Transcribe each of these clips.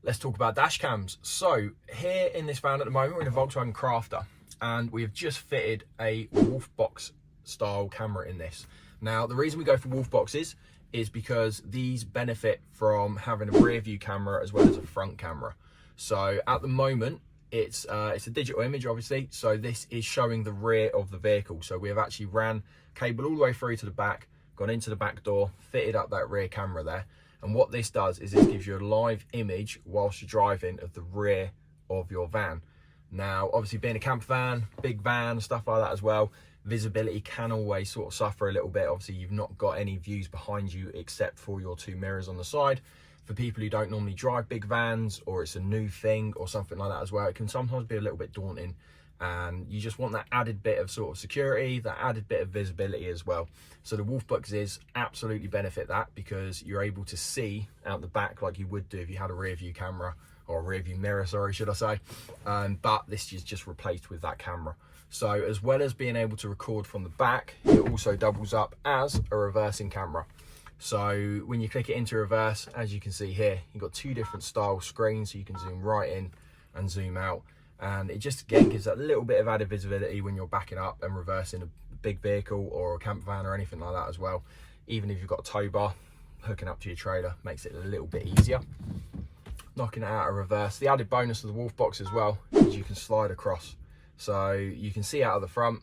Let's talk about dash cams. So here in this van at the moment, we're in a Volkswagen Crafter, and we have just fitted a WOLFBOX style camera in this. Now, the reason we go for WOLFBOXes is because these benefit from having a rear view camera as well as a front camera. So at the moment, it's a digital image, obviously. So this is showing the rear of the vehicle. So we have actually ran cable all the way through to the back, gone into the back door, fitted up that rear camera there. And what this does is this gives you a live image whilst you're driving of the rear of your van. Now, obviously being a camper van, big van, stuff like that as well, visibility can always sort of suffer a little bit. Obviously you've not got any views behind you except for your two mirrors on the side. For people who don't normally drive big vans, or it's a new thing or something like that as well, it can sometimes be a little bit daunting, and you just want that added bit of sort of security, that added bit of visibility as well. So the WOLFBOXes absolutely benefit that, because you're able to see out the back like you would do if you had a rear view camera, or a rear view mirror, sorry, should I say. But this is just replaced with that camera. So as well as being able to record from the back, it also doubles up as a reversing camera. So when you click it into reverse, as you can see here, you've got two different style screens, so you can zoom right in and zoom out. And it just, again, gives that little bit of added visibility when you're backing up and reversing a big vehicle or a camper van or anything like that as well. Even if you've got a tow bar hooking up to your trailer, makes it a little bit easier. Knocking it out of reverse. The added bonus of the WOLFBOX as well is you can slide across. So you can see out of the front,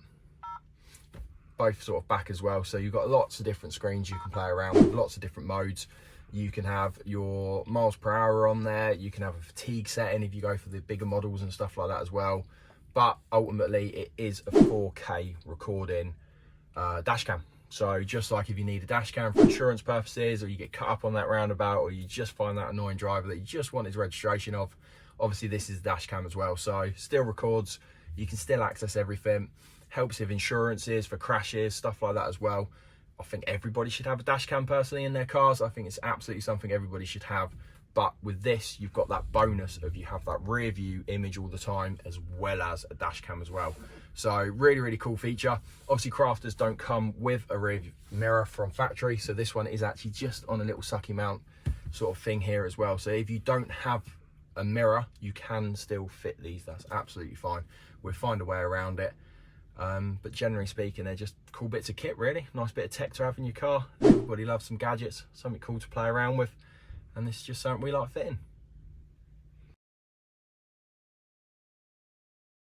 both sort of back as well. So you've got lots of different screens you can play around with, lots of different modes. You can have your miles per hour on there. You can have a fatigue setting if you go for the bigger models and stuff like that as well. But ultimately it is a 4K recording dash cam. So just like if you need a dash cam for insurance purposes, or you get cut up on that roundabout, or you just find that annoying driver that you just want his registration of, obviously this is dash cam as well. So still records, you can still access everything. Helps with insurances for crashes, stuff like that as well. I think everybody should have a dash cam personally in their cars. I think it's absolutely something everybody should have. But with this, you've got that bonus of you have that rear view image all the time, as well as a dash cam as well. So really, really cool feature. Obviously crafters don't come with a rear view mirror from factory. So this one is actually just on a little sucky mount sort of thing here as well. So if you don't have a mirror, you can still fit these. That's absolutely fine. We'll find a way around it. But generally speaking, they're just cool bits of kit, really. Nice bit of tech to have in your car. Everybody loves some gadgets, something cool to play around with. And this is just something we like fitting.